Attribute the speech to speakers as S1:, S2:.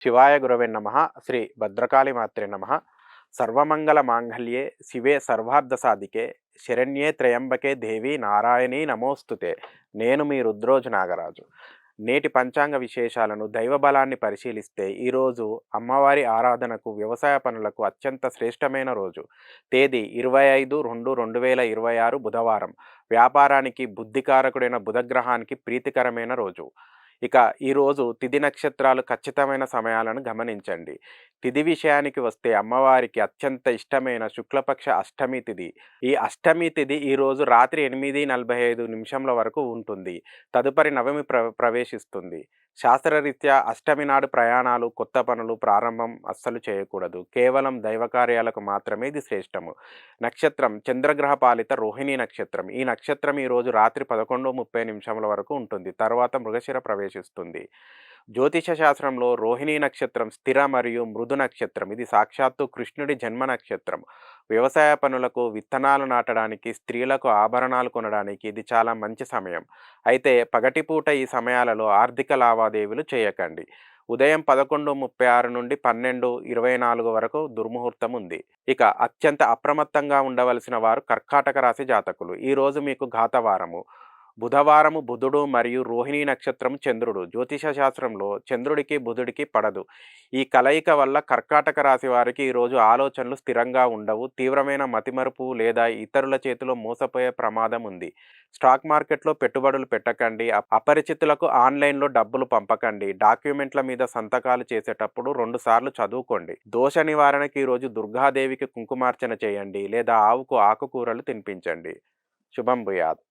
S1: శివాయ గురవే నమః. శ్రీ భద్రకాళి మాత్రే నమః. సర్వమంగళ మాంగళ్యే శివే సర్వార్థ సాధికే శరణ్యే త్రయంబకే దేవి నారాయణీ నమోస్తుతే. నేను మీ రుద్రోజు నాగరాజు. నేటి పంచాంగ విశేషాలను దైవ బలాన్ని పరిశీలిస్తే ఈరోజు అమ్మవారి ఆరాధనకు వ్యవసాయ పనులకు అత్యంత శ్రేష్టమైన రోజు. తేదీ 25/2/2026 బుధవారం. వ్యాపారానికి బుద్ధికారకుడైన బుధగ్రహానికి ప్రీతికరమైన రోజు. ఇక ఈరోజు తిథి నక్షత్రాలు ఖచ్చితమైన సమయాలను గమనించండి. తిథి విషయానికి వస్తే అమ్మవారికి అత్యంత ఇష్టమైన శుక్లపక్ష అష్టమి తిథి. ఈ అష్టమి తిథి ఈరోజు రాత్రి 8:45 వరకు ఉంటుంది. తదుపరి నవమి ప్రవేశిస్తుంది. శాస్త్రరీత్యా అష్టమి నాడు ప్రయాణాలు, కొత్త పనులు ప్రారంభం అస్సలు చేయకూడదు. కేవలం దైవ కార్యాలకు మాత్రమే ఇది శ్రేష్టము. నక్షత్రం చంద్రగ్రహ పాలిత రోహిణీ నక్షత్రం. ఈ నక్షత్రం ఈరోజు రాత్రి 11:30 వరకు ఉంటుంది. తర్వాత మృగశిర ప్రవేశిస్తుంది. జ్యోతిష శాస్త్రంలో రోహిణీ నక్షత్రం స్థిర మరియు మృదు నక్షత్రం. ఇది సాక్షాత్తు కృష్ణుడి జన్మ నక్షత్రం. వ్యవసాయ పనులకు, విత్తనాలు నాటడానికి, స్త్రీలకు ఆభరణాలు కొనడానికి ఇది చాలా మంచి సమయం. అయితే పగటిపూట ఈ సమయాలలో ఆర్థిక లావాదేవీలు చేయకండి. ఉదయం 11:36 నుండి 12:24 వరకు దుర్ముహూర్తం ఉంది. ఇక అత్యంత అప్రమత్తంగా ఉండవలసిన వారు కర్కాటక రాశి జాతకులు. ఈరోజు మీకు ఘాతవారము. బుధవారము బుధుడు మరియు రోహిణీ నక్షత్రం చంద్రుడు. జ్యోతిష శాస్త్రంలో చంద్రుడికి బుధుడికి పడదు. ఈ కలయిక వల్ల కర్కాటక రాశి వారికి ఈరోజు ఆలోచనలు స్థిరంగా ఉండవు. తీవ్రమైన మతిమరుపు లేదా ఇతరుల చేతిలో మోసపోయే ప్రమాదం ఉంది. స్టాక్ మార్కెట్లో పెట్టుబడులు పెట్టకండి. అపరిచితులకు ఆన్లైన్లో డబ్బులు పంపకండి. డాక్యుమెంట్ల మీద సంతకాలు చేసేటప్పుడు 2 సార్లు చదువుకోండి. దోష నివారణకి ఈరోజు దుర్గాదేవికి కుంకుమార్చన చేయండి లేదా ఆవుకు ఆకుకూరలు తినిపించండి. శుభం భూయాత్.